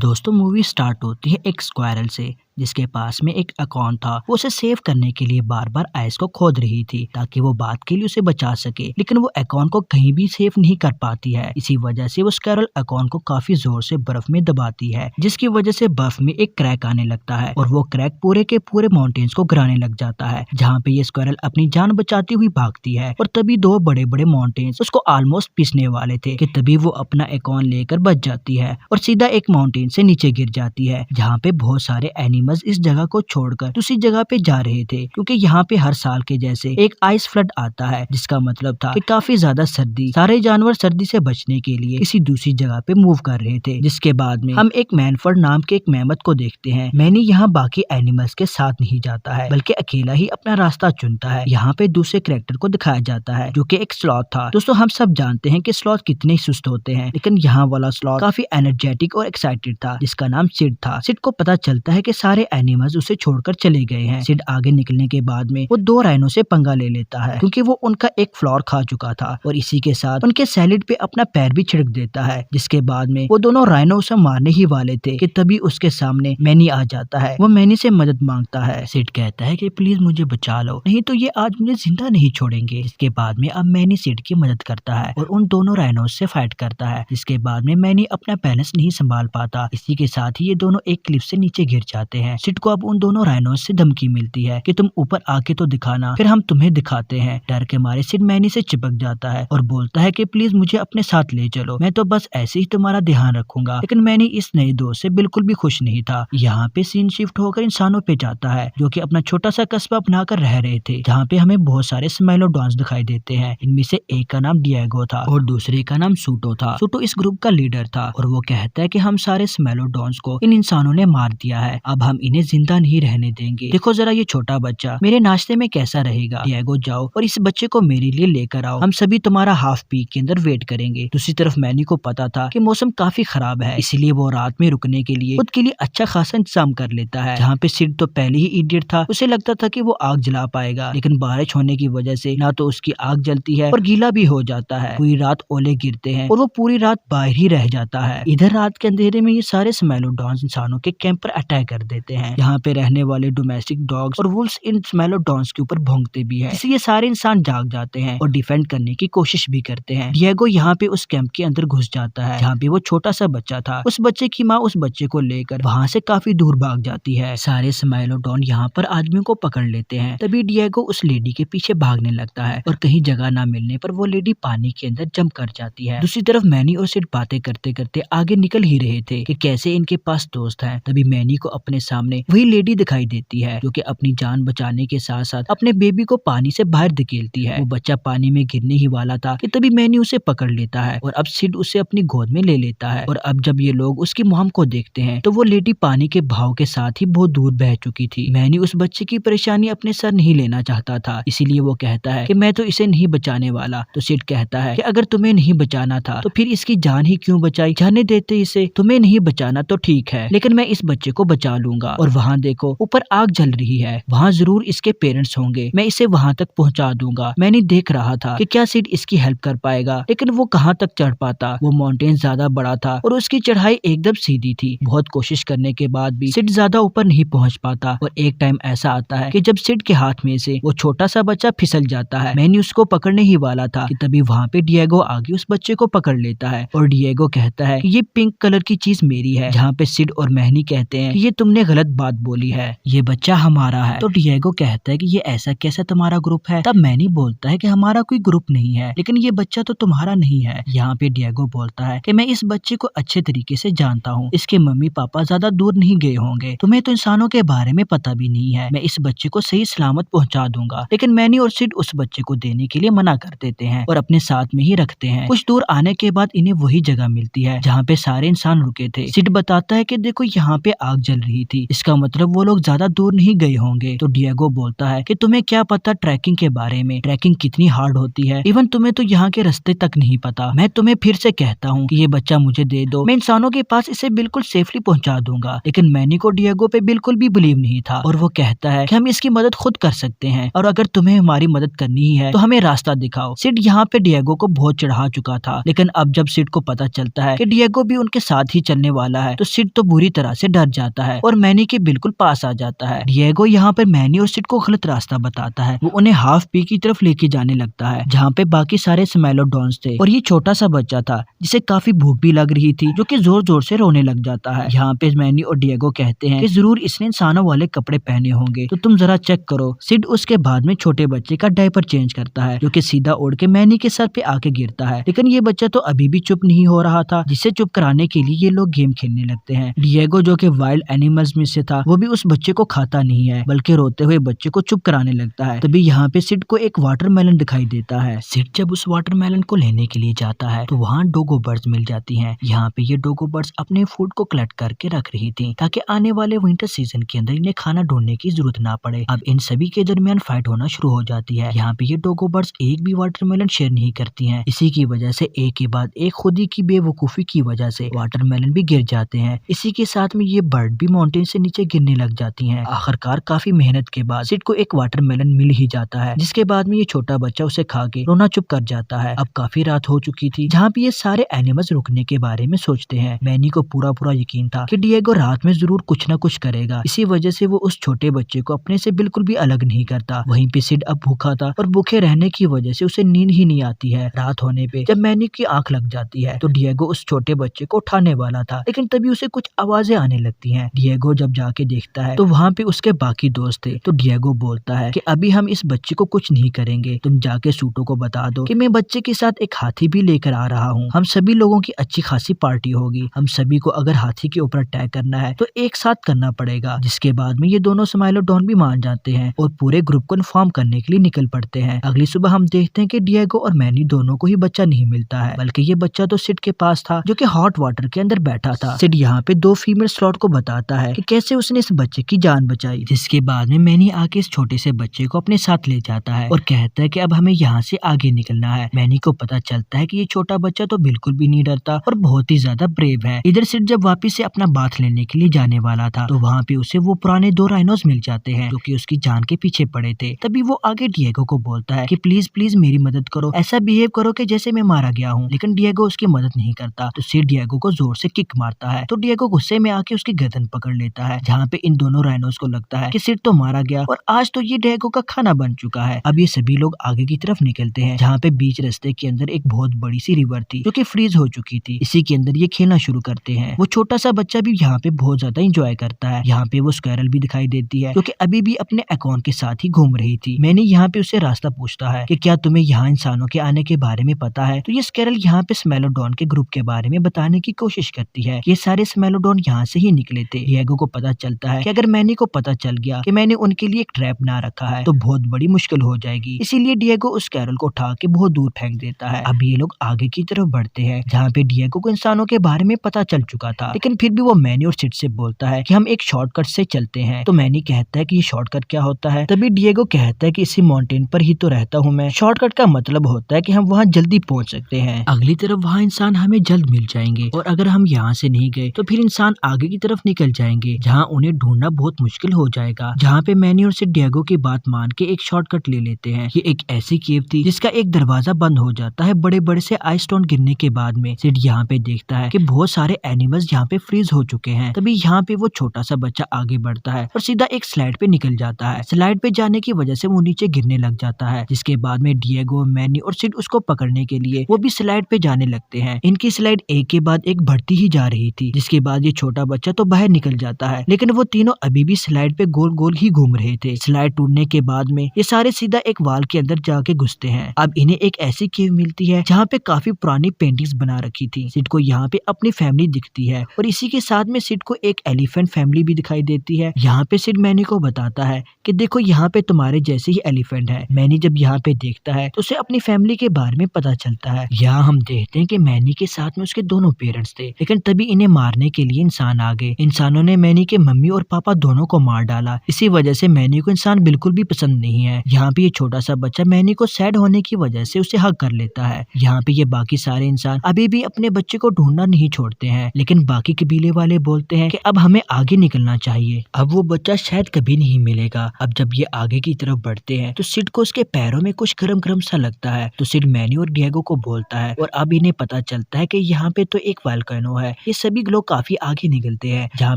दोस्तों movie start होती है एक स्क्वायरल से जिसके पास में एक अकाउंट था। वो उसे सेव करने के लिए बार बार आइस को खोद रही थी ताकि वो बात के लिए उसे बचा सके, लेकिन वो अकाउंट को कहीं भी सेव नहीं कर पाती है। इसी वजह से वो स्क्वायरल अकाउंट को काफी जोर से बर्फ में दबाती है, जिसकी वजह से बर्फ में एक क्रैक आने लगता है और वो क्रैक पूरे के पूरे माउंटेन्स को गिराने लग जाता है, जहाँ पे ये स्क्वायरल अपनी जान बचाती हुई भागती है। और तभी दो बड़े बड़े माउंटेन्स उसको ऑलमोस्ट पीसने वाले थे कि तभी वो अपना अकाउंट लेकर बच जाती है और सीधा एक माउंटेन से नीचे गिर जाती है, जहाँ पे बहुत सारे एनिमल्स इस जगह को छोड़कर दूसरी जगह पे जा रहे थे, क्योंकि यहाँ पे हर साल के जैसे एक आइस फ्लड आता है, जिसका मतलब था कि काफी ज्यादा सर्दी। सारे जानवर सर्दी से बचने के लिए किसी दूसरी जगह पे मूव कर रहे थे। जिसके बाद में हम एक मैनफर्ड नाम के एक मेहमत को देखते हैं। मैनी यहाँ बाकी एनिमल्स के साथ नहीं जाता है, बल्कि अकेला ही अपना रास्ता चुनता है। यहाँ पे दूसरे कैरेक्टर को दिखाया जाता है जो कि एक स्लॉथ था। दोस्तों हम सब जानते हैं कि स्लॉथ कितने सुस्त होते हैं, लेकिन यहाँ वाला स्लॉथ काफी एनर्जेटिक और एक्साइटेड था, जिसका नाम सिड था। सिड को पता चलता है कि सारे एनिमल्स उसे छोड़कर चले गए हैं। सिड आगे निकलने के बाद में वो दो राइनो से पंगा ले लेता है, क्योंकि वो उनका एक फ्लोर खा चुका था और इसी के साथ उनके सैलेड पे अपना पैर भी छिड़क देता है। जिसके बाद में वो दोनों राइनो उसे मारने ही वाले थे कि तभी उसके सामने मैनी आ जाता है। वो मैनी से मदद मांगता है। सिड कहता है कि प्लीज मुझे बचा लो, नहीं तो ये आज मुझे जिंदा नहीं छोड़ेंगे। इसके बाद में अब मैनी सिड की मदद करता है और उन दोनों राइनो से फाइट करता है। जिसके बाद में मैनी अपना बैलेंस नहीं संभाल पाता। इसी के साथ ही ये दोनों एक क्लिफ से नीचे गिर जाते हैं। सिड को अब उन दोनों राइनो से धमकी मिलती है कि तुम ऊपर आके तो दिखाना, फिर हम तुम्हें दिखाते हैं। डर के मारे सिड मैनी से चिपक जाता है और बोलता है कि प्लीज मुझे अपने साथ ले चलो, मैं तो बस ऐसे ही तुम्हारा ध्यान रखूंगा। लेकिन मैनी इस नए दोस्त से बिल्कुल भी खुश नहीं था। यहाँ पे सीन शिफ्ट होकर इंसानों पे जाता है, जो कि अपना छोटा सा कस्बा बनाकर रह रहे थे, जहाँ पे हमें बहुत सारे स्मेलोडॉन्स दिखाई देते हैं। इनमें से एक का नाम डिएगो था और दूसरे का नाम सूटो था। सूटो इस ग्रुप का लीडर था और वो कहता है कि हम सारे स्मेलोडॉन्स को इन इंसानों ने मार दिया है, अब हम इन्हें जिंदा नहीं रहने देंगे। देखो जरा ये छोटा बच्चा मेरे नाश्ते में कैसा रहेगा। डिएगो जाओ और इस बच्चे को मेरे लिए लेकर आओ, हम सभी तुम्हारा हाफ पीक के अंदर वेट करेंगे। दूसरी तरफ मैनी को पता था कि मौसम काफी खराब है, इसलिए वो रात में रुकने के लिए खुद के लिए अच्छा खासा इंतजाम कर लेता है। जहाँ पे सिड तो पहले ही इडियट था, उसे लगता था कि वो आग जला पाएगा, लेकिन बारिश होने की वजह से ना तो उसकी आग जलती है और गीला भी हो जाता है। पूरी रात ओले गिरते हैं और वो पूरी रात बाहर ही रह जाता है। इधर रात के अंधेरे में ये सारे स्मेलोडॉन्स इंसानों के कैंप पर अटैक कर देते हैं। यहाँ पे रहने वाले डोमेस्टिक डॉग्स और वुल्व्स इन स्मेलोडॉन्स के ऊपर भौंकते भी हैं, इसलिए सारे इंसान जाग जाते हैं और डिफेंड करने की कोशिश भी करते हैं। डिएगो यहाँ पे उस कैंप के अंदर घुस जाता है, जहाँ पे वो छोटा सा बच्चा था। उस बच्चे की माँ उस बच्चे को लेकर वहाँ से काफी दूर भाग जाती है। सारे स्मेलोडॉन यहाँ पर आदमियों को पकड़ लेते हैं। तभी डिएगो उस लेडी के पीछे भागने लगता है और कहीं जगह ना मिलने पर वो लेडी पानी के अंदर जंप कर जाती है। दूसरी तरफ मैनी और सिड बातें करते करते आगे निकल ही रहे थे कि कैसे इनके पास दोस्त है। तभी मैनी को अपने सामने वही लेडी दिखाई देती है, जो कि अपनी जान बचाने के साथ साथ अपने बेबी को पानी से बाहर धकेलती है। वो बच्चा पानी में गिरने ही वाला था कि तभी मैनी उसे पकड़ लेता है और अब सिड उसे अपनी गोद में ले लेता है। और अब जब ये लोग उसकी मॉम को देखते हैं तो वो लेडी पानी के बहाव के साथ ही बहुत दूर बह चुकी थी। मैनी उस बच्चे की परेशानी अपने सर नहीं लेना चाहता था, इसीलिए वो कहता है कि मैं तो इसे नहीं बचाने वाला। तो सिड कहता है कि अगर तुम्हें नहीं बचाना था तो फिर इसकी जान ही क्यों बचाई, जाने देते इसे। तुम्हें नहीं बचाना तो ठीक है, लेकिन मैं इस बच्चे को बचा लूंगा। और वहाँ देखो ऊपर आग जल रही है, वहाँ जरूर इसके पेरेंट्स होंगे, मैं इसे वहाँ तक पहुँचा दूंगा। मैंने देख रहा था कि क्या सिड इसकी हेल्प कर पाएगा, लेकिन वो कहाँ तक चढ़ पाता। वो माउंटेन ज्यादा बड़ा था और उसकी चढ़ाई एकदम सीधी थी। बहुत कोशिश करने के बाद भी सिड ज्यादा ऊपर नहीं पहुँच पाता और एक टाइम ऐसा आता है कि जब सिड के हाथ में से वो छोटा सा बच्चा फिसल जाता है। मैंने उसको पकड़ने ही वाला था कि तभी वहाँ पे डिएगो आगे उस बच्चे को पकड़ लेता है और डिएगो कहता है कि ये पिंक कलर की चीज मेरी है, जहाँ पे सिड और मैनी कहते हैं कि ये तुमने गलत बात बोली है, ये बच्चा हमारा है। तो डिएगो कहता है कि ये ऐसा कैसा तुम्हारा ग्रुप है। तब मैनी बोलता है कि हमारा कोई ग्रुप नहीं है, लेकिन ये बच्चा तो तुम्हारा नहीं है। यहाँ पे डिएगो बोलता है कि मैं इस बच्चे को अच्छे तरीके से जानता हूँ, इसके मम्मी पापा ज्यादा दूर नहीं गए होंगे, तुम्हें तो इंसानों के बारे में पता भी नहीं है, मैं इस बच्चे को सही सलामत पहुँचा दूंगा। लेकिन मैनी और सिड उस बच्चे को देने के लिए मना कर देते हैं और अपने साथ में ही रखते हैं। कुछ दूर आने के बाद इन्हें वही जगह मिलती है जहाँ पे सारे इंसान रुके थे। सिड बताता है कि देखो यहाँ पे आग जल रही थी, इसका मतलब वो लोग ज्यादा दूर नहीं गए होंगे। तो डिएगो बोलता है कि तुम्हें क्या पता ट्रैकिंग के बारे में, ट्रैकिंग कितनी हार्ड होती है, इवन तुम्हें तो यहाँ के रास्ते तक नहीं पता। मैं तुम्हें फिर से कहता हूँ कि ये बच्चा मुझे दे दो, मैं इंसानों के पास इसे बिल्कुल सेफली पहुंचा दूंगा। लेकिन मैनी को डिएगो पे बिल्कुल भी बिलीव नहीं था और वो कहता है कि हम इसकी मदद खुद कर सकते हैं और अगर तुम्हें हमारी मदद करनी ही है तो हमें रास्ता दिखाओ। सिड यहाँ पे डिएगो को बहुत चढ़ा चुका था, लेकिन अब जब सिड को पता चलता है कि डिएगो भी उनके साथ ही चलने वाला है तो सिड तो बुरी तरह से डर जाता है और मैनी के बिल्कुल पास आ जाता है। डिएगो यहाँ पर मैनी और सिड को गलत रास्ता बताता है, वो उन्हें हाफ पी की तरफ लेके जाने लगता है जहाँ पे बाकी सारे स्मेलोडॉन्स थे और ये छोटा सा बच्चा था जिसे काफी भूख भी लग रही थी, जो कि जोर जोर से रोने लग जाता है। यहाँ पे मैनी और डिएगो कहते हैं कि जरूर इसने इंसानों वाले कपड़े पहने होंगे, तो तुम जरा चेक करो। सिड उसके बाद में छोटे बच्चे का डायपर चेंज करता है जो कि सीधा उड़ के मैनी के सर पे आके गिरता है, लेकिन ये बच्चा तो अभी भी चुप नहीं हो रहा था, जिसे चुप कराने के लिए ये लोग गेम खेलने लगते हैं। डिएगो जो कि वाइल्ड एनिमल्स में से था वो भी उस बच्चे को खाता नहीं है बल्कि रोते हुए बच्चे को चुप कराने लगता है। तभी यहाँ पे सिड को एक वाटरमेलन दिखाई देता है। सिड जब उस वाटरमेलन को लेने के लिए जाता है तो वहाँ डोगो बर्ड्स मिल जाती हैं। यहाँ पे ये डोगो बर्ड्स अपने फूड को कलेक्ट करके रख रही थी ताकि आने वाले विंटर सीजन के अंदर इन्हें खाना ढूंढने की जरूरत ना पड़े। अब इन सभी के दरमियान फाइट होना शुरू हो जाती है। यहाँ पे ये डोगो बर्ड्स एक भी वाटरमेलन शेयर नहीं करती हैं। इसी की वजह से एक के बाद एक खुद ही की बेवकूफी की वजह से वाटरमेलन भी गिर जाते हैं। इसी के साथ में ये बर्ड भी माउंटेन से नीचे गिरने लग जाती हैं। आखिरकार काफी मेहनत के बाद सिड को एक वाटरमेलन मिल ही जाता है, जिसके बाद में ये छोटा बच्चा उसे खा के रोना चुप कर जाता है। अब काफी रात हो चुकी थी जहाँ पे ये सारे एनिमल्स रुकने के बारे में सोचते हैं। मैनी को पूरा यकीन था कि डिएगो रात में जरूर कुछ न कुछ करेगा, इसी वजह से वो उस छोटे बच्चे को अपने से बिल्कुल भी अलग नहीं करता। वहीं पे सिड अब भूखा था और भूखे रहने की वजह से उसे नींद ही नहीं आती है। रात होने पे जब मैनी की आंख लग जाती है तो डिएगो उस छोटे बच्चे को उठाने वाला था, लेकिन तभी उसे कुछ आवाजें आने लगती हैं। डिएगो जब जाके देखता है तो वहाँ पे उसके बाकी दोस्त थे। तो डिएगो बोलता है कि अभी हम इस बच्चे को कुछ नहीं करेंगे, तुम जाके सूटो को बता दो कि मैं बच्चे के साथ एक हाथी भी लेकर आ रहा हूँ। हम सभी लोगों की अच्छी खासी पार्टी होगी। हम सभी को अगर हाथी के ऊपर अटैक करना है तो एक साथ करना पड़ेगा। जिसके बाद में ये दोनों स्माइलोडॉन भी मान जाते हैं और पूरे ग्रुप को इन्फॉर्म करने के लिए निकल पड़ते हैं। अगली सुबह हम देखते हैं कि डिएगो और मैनी दोनों को ही बच्चा नहीं मिलता है, बल्कि ये बच्चा तो सिड के पास था जो कि हॉट वाटर के अंदर बैठा था। सिड यहाँ पे दो फीमेल स्लॉट को बताता है कि कैसे उसने इस बच्चे की जान बचाई। जिसके बाद में मैनी आके इस छोटे से बच्चे को अपने साथ ले जाता है और कहता है कि अब हमें यहाँ से आगे निकलना है। मैनी को पता चलता है कि ये छोटा बच्चा तो बिल्कुल भी नहीं डरता और बहुत ही ज्यादा ब्रेव है। इधर सिड जब वापस से अपना बाथ लेने के लिए जाने वाला था तो वहाँ पे उसे वो पुराने दो राइनोस मिल जाते हैं जो कि उसकी जान के पीछे पड़े थे। तभी वो आगे डिएगो को बोलता है कि प्लीज प्लीज मेरी मदद करो, ऐसा बिहेव करो कि जैसे मैं मारा गया हूँ। लेकिन डिएगो उसकी मदद नहीं करता तो सिड डिएगो को जोर से किक मारता है तो डिएगो गुस्से में आके उसकी गर्दन पकड़ लेता है, जहाँ पे इन दोनों राइनोस को लगता है कि सिड तो मारा गया और आज तो ये डिएगो का खाना बन चुका है। अब ये सभी लोग आगे की तरफ निकलते हैं जहाँ पे बीच रास्ते के अंदर एक बहुत बड़ी सी रिवर थी जो कि फ्रीज हो चुकी थी। इसी के अंदर ये खेलना शुरू करते हैं। वो छोटा सा बच्चा भी यहाँ पे बहुत ज्यादा इंजॉय करता है। यहाँ पे वो स्क्वायरल भी दिखाई देती है जो कि अभी भी अपने अकाउंट के साथ ही घूम रही थी। मैंने यहाँ पे उसे रास्ता पूछता है कि क्या तुम्हें यहाँ इंसानों के आने के बारे में पता है। तो ये स्क्वायरल यहाँ पे स्मेलोडॉन के ग्रुप के बारे में बताने की कोशिश करती है। ये सारे स्मेलोडॉन यहाँ से ही निकले थे। डिएगो को पता चलता है कि अगर मैनी को पता चल गया कि मैंने उनके लिए एक ट्रैप बना रखा है तो बहुत बड़ी मुश्किल हो जाएगी। इसीलिए डिएगो उस कैरल को उठा के बहुत दूर फेंक देता है। अब ये लोग आगे की तरफ बढ़ते हैं जहाँ पे डिएगो को इंसानों के बारे में पता चल चुका था, लेकिन फिर भी वो मैनी और सिड से बोलता है कि हम एक शॉर्टकट से चलते हैं। तो मैनी कहता है कि ये शॉर्टकट क्या होता है। तभी डिएगो कहता है कि इसी माउंटेन पर ही तो रहता हूँ मैं। शॉर्टकट का मतलब होता है कि हम वहाँ जल्दी पहुँच सकते हैं। अगली तरफ वहाँ इंसान हमें जल्द मिल जाएंगे और अगर हम यहाँ से नहीं गए तो फिर इंसान आगे की तरफ निकल जाएंगे जहाँ उन्हें ढूंढना बहुत मुश्किल हो जाएगा। जहाँ पे मैनी और सिड डिएगो की बात मान के एक शॉर्टकट ले लेते हैं। ये एक ऐसी केव थी जिसका एक दरवाजा बंद हो जाता है बड़े बड़े से आइस स्टोन गिरने के बाद में। सिड यहाँ पे देखता है कि बहुत सारे एनिमल्स यहाँ पे फ्रीज हो चुके हैं। तभी यहाँ पे वो छोटा सा बच्चा आगे बढ़ता है और सीधा एक स्लाइड पे निकल जाता है। स्लाइड पे जाने की वजह से वो नीचे गिरने लग जाता है, जिसके बाद में डिएगो, मैनी और सिड उसको पकड़ने के लिए वो भी स्लाइड पे जाने लगते हैं। इनकी स्लाइड एक के बाद एक बढ़ती ही जा रही थी, जिसके बाद ये छोटा बच्चा तो बाहर निकल जाता है, लेकिन वो तीनों अभी भी स्लाइड पे गोल गोल ही घूम रहे थे। स्लाइड टूटने के बाद में ये सारे सीधा एक वाल के अंदर जाके घुसते हैं। अब इन्हें एक ऐसी केव मिलती है जहाँ पे काफी पुरानी पेंटिंग्स बना रखी थी। सिड को यहाँ पे अपनी फैमिली दिखती है और इसी के साथ में सिड को एक एलिफेंट फैमिली भी दिखाई देती है। यहाँ पे सिड मैनी को बताता है कि देखो यहाँ पे तुम्हारे जैसे ही एलिफेंट है। मैनी जब यहाँ पे देखता है तो उसे अपनी फैमिली के बारे में पता चलता है। यहाँ हम देखते हैं कि मैनी के साथ में उसके दोनों पेरेंट्स थे, लेकिन तभी इन्हें मारने के लिए इंसान आ गए। इंसानों ने मैनी के मम्मी और पापा दोनों को मार डाला। इसी वजह से मैनी को इंसान बिल्कुल भी पसंद नहीं है। यहाँ पे ये छोटा सा बच्चा मैनी को सैड होने की वजह से उसे हक कर लेता है। यहाँ पे ये बाकी सारे इंसान अभी भी अपने बच्चे को ढूंढना नहीं छोड़ते हैं, लेकिन बाकी कबीले वाले बोलते हैं कि अब हमें आगे निकलना चाहिए, अब वो बच्चा शायद कभी नहीं मिलेगा। अब जब ये आगे की तरफ बढ़ते हैं तो सिड को उसके पैरों में कुछ गरम गरम सा लगता है, तो सिड मैनी और डिएगो को बोलता है और अब इन्हें पता चलता है कि यहाँ पे तो एक वोल्केनो है। ये सभी लोग काफी आगे निकलते हैं, जहाँ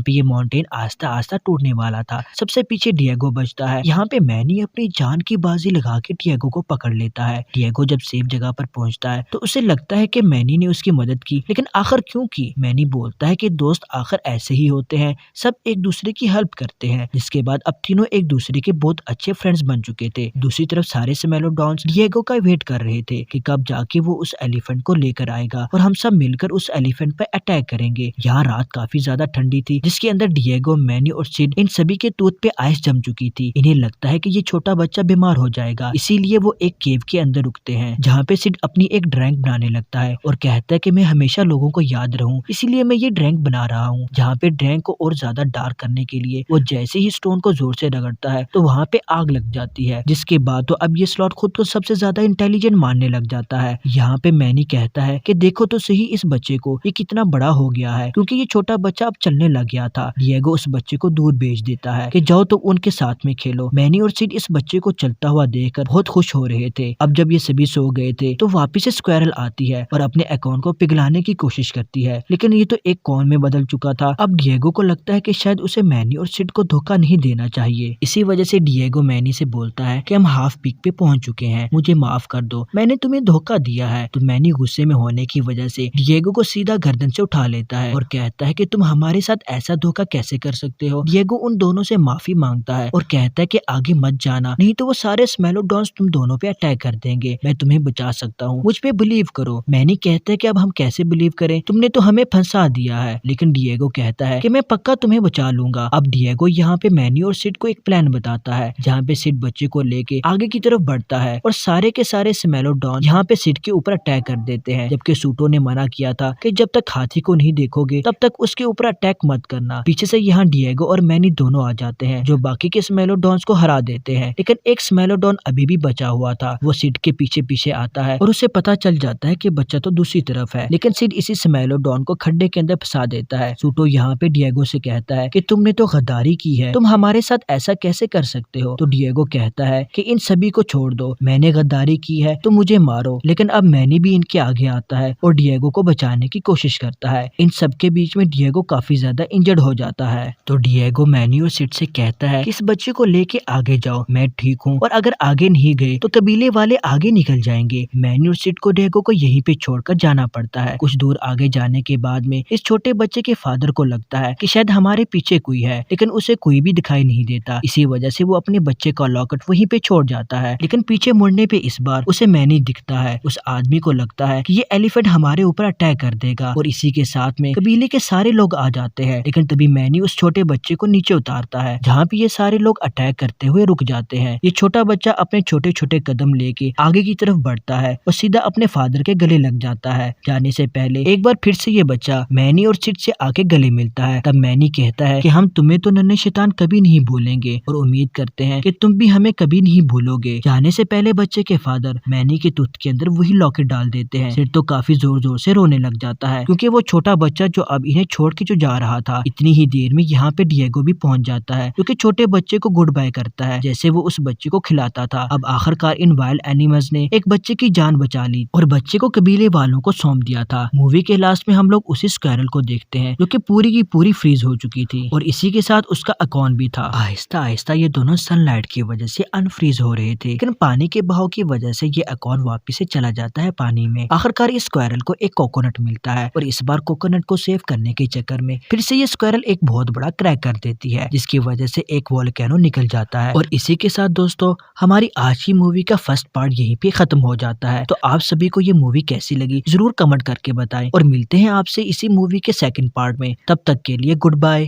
पे ये माउंटेन आस्ता आस्ता टूटने वाला था। सबसे पीछे डिएगो बचता है। यहाँ पे मैनी अपनी जान की बाजी लगा के डिएगो को पकड़ लेता है। डिएगो जब सेफ जगह पर पहुंचता है तो उसे लगता है कि मैनी ने उसकी मदद की, लेकिन आखिर क्यों की? मैनी बोलता है कि दोस्त आखिर ऐसे ही होते हैं, सब एक दूसरे की हेल्प करते हैं। जिसके बाद अब तीनों एक दूसरे के बहुत अच्छे फ्रेंड्स बन चुके थे। दूसरी तरफ सारे स्मेलोडॉन्स डिएगो का वेट कर रहे थे कि कब जाके वो उस एलिफेंट को लेकर आएगा और हम सब मिलकर उस एलिफेंट पर अटैक करेंगे। यहाँ रात काफी ज्यादा ठंडी थी, जिसके अंदर डिएगो, मैनी और सिड इन सभी के टूथ पे आइस जम चुकी थी। इन्हें लगता है कि ये छोटा बच्चा बीमार हो जाएगा, इसीलिए वो एक केव के अंदर रुकते हैं, जहाँ पे सिड अपनी एक ड्रैंक बनाने लगता है और कहता है कि मैं हमेशा लोगों को याद रहूं, इसीलिए मैं ये ड्रैंक बना रहा हूँ। जहाँ पे ड्रैंक को और ज्यादा डार्क करने के लिए वो जैसे ही स्टोन को जोर से रगड़ता है तो वहाँ पे आग लग जाती है। जिसके बाद तो अब ये स्लॉट खुद को सबसे ज्यादा इंटेलिजेंट मानने लग जाता है। यहाँ पे मैनी कहता है कि देखो तो सही इस बच्चे को, ये कितना बड़ा हो गया है, क्योंकि ये छोटा बच्चा अब चलने लग गया था। डिएगो उस बच्चे को दूर भेज देता है कि जाओ तो उनके साथ में खेलो। मैनी और सिड इस बच्चे को चलता हुआ देखकर बहुत खुश हो रहे थे। अब जब ये सभी सो गए थे तो वापिस से स्क्वेरल आती है और अपने अकाउंट को पिघलाने की कोशिश करती है, लेकिन ये तो एक कॉर्न में बदल चुका था। अब डिएगो को लगता है कि शायद उसे मैनी और सिड को धोखा नहीं देना चाहिए। इसी वजह से डिएगो मैनी से बोलता है कि हम हाफ पीक पे पहुंच चुके हैं, मुझे माफ कर दो, मैंने तुम्हें धोखा दिया है। तो मैनी गुस्से में होने की वजह से डिएगो को सीधा गर्दन से उठा लेता है और कहता है कि तुम हमारे साथ ऐसा धोखा कैसे कर सकते हो। डिएगो उन दोनों से माफी मांगता है और कहता है कि आगे मत जाना, नहीं तो वो सारे स्मेलोडॉन्स तुम दोनों पे अटैक कर देंगे, मैं तुम्हें बचा सकता हूँ, मुझ पे बिलीव करो। मैनी कहता है कि अब हम कैसे बिलीव करें, तुमने तो हमें फंसा दिया है। लेकिन डिएगो कहता है कि मैं पक्का तुम्हें बचा लूंगा। अब डिएगो यहाँ पे मैनी और सिड को एक प्लान बताता है, जहाँ पे सिड बच्चे को लेके आगे की तरफ बढ़ता है और सारे के सारे स्मेलोडॉन यहाँ पे सिड के ऊपर अटैक कर देते हैं, जबकि सूटो ने मना किया था कि जब तक हाथी को नहीं देखोगे तब तक उसके ऊपर अटैक मत करना। पीछे से यहाँ डिएगो और मैनी दोनों आ जाते हैं, जो बाकी के स्मेलोडॉन्स को हरा देते हैं, लेकिन एक स्मेलोडॉन अभी भी बचा हुआ था। वो सिड के पीछे पीछे आता है और उसे पता चल जाता है कि बच्चा तो दूसरी तरफ है, लेकिन सिड इसी स्मेलोडॉन को खड्डे के अंदर फंसा देता है। सूटो यहाँ पे डिएगो से कहता है कि तुमने तो गद्दारी की है, तुम हमारे साथ ऐसा कैसे कर सकते हो। तो डिएगो कहता है कि इन सभी को छोड़ दो, मैंने गद्दारी की है तो मुझे मारो। लेकिन अब मैनी भी इनके आगे आता है और डिएगो को बचाने की कोशिश करता है। इन सबके बीच में डिएगो काफी ज्यादा इंजर्ड हो जाता है। तो डिएगो मैनी और सिड से कहता है कि इस बच्चे को लेके आगे जाओ, मैं ठीक हूँ, और अगर आगे नहीं गए तो कबीले वाले आगे निकल जाएंगे। मैनी और सिड को डिएगो को यहीं पे छोड़कर जाना पड़ता है। कुछ दूर आगे जाने के बाद में इस छोटे बच्चे के फादर को लगता है कि शायद हमारे पीछे कोई है, लेकिन उसे कोई भी दिखाई नहीं देता। इसी वजह से वो अपने बच्चे का लॉकेट वहीं पे छोड़ जाता है, लेकिन पीछे मुड़ने पे इस बार उसे मैनी दिखता है। उस आदमी को लगता है कि ये एलिफेंट हमारे ऊपर अटैक कर देगा और इसी के साथ में कबीले के सारे लोग आ जाते हैं, लेकिन तभी मैनी उस छोटे बच्चे को नीचे उतारता है, जहाँ पे ये सारे लोग अटैक करते हुए रुक जाते हैं। ये छोटा बच्चा अपने छोटे छोटे कदम लेके आगे की तरफ बढ़ता है और सीधा अपने फादर के गले लग जाता है। जाने से पहले एक बार फिर से ये बच्चा मैनी और सिड से आके गले मिलता है। तब मैनी कहता है कि हम तुम्हें तो नन्हे शैतान कभी नहीं भूलेंगे और उम्मीद करते हैं कि तुम भी हमें कभी नहीं भूलोगे। जाने से पहले बच्चे के फादर मैनी के टूथ के अंदर वही लॉकेट डाल देते हैं। सिड तो काफी जोर जोर से रोने लग जाता है, क्योंकि वो छोटा बच्चा जो अब इन्हें छोड़ के जो जा रहा था, इतनी ही देर में यहाँ पे डिएगो भी पहुंच जाता है, क्योंकि छोटे बच्चे को गुड बाय करता है जैसे वो उस बच्चे को खिलाता था। अब आखिरकार इन वाइल्ड एनिमल्स ने एक बच्चे की जान बचा ली और बच्चे को कबीले वालों को सौंप दिया था। मूवी के लास्ट में हम लोग उसी स्क्वेरल को देखते हैं जो कि पूरी की पूरी फ्रीज हो चुकी थी और इसी के साथ उसका अकाउंट भी था। आहिस्ता आहिस्ता ये दोनों सनलाइट की वजह से अनफ्रीज हो रहे थे, लेकिन पानी के बहाव की वजह से ये अकाउंट वापिस से चला जाता है पानी में। आखिरकार इस स्क्वेरल को एक कोकोनट मिलता है और इस बार कोकोनट को सेव करने के चक्कर में फिर से ये स्क्वेरल एक बहुत बड़ा क्रैक कर देती है, जिसकी वजह से एक वोल्केनो निकल जाता है। और इसी के साथ दोस्तों हमारी आज की मूवी का फर्स्ट पार्ट यहीं पे खत्म हो जाता है। तो आप सभी को ये मूवी कैसी लगी जरूर कमेंट करके बताएं और मिलते हैं आपसे इसी मूवी के सेकंड पार्ट में। तब तक के लिए गुड बाय।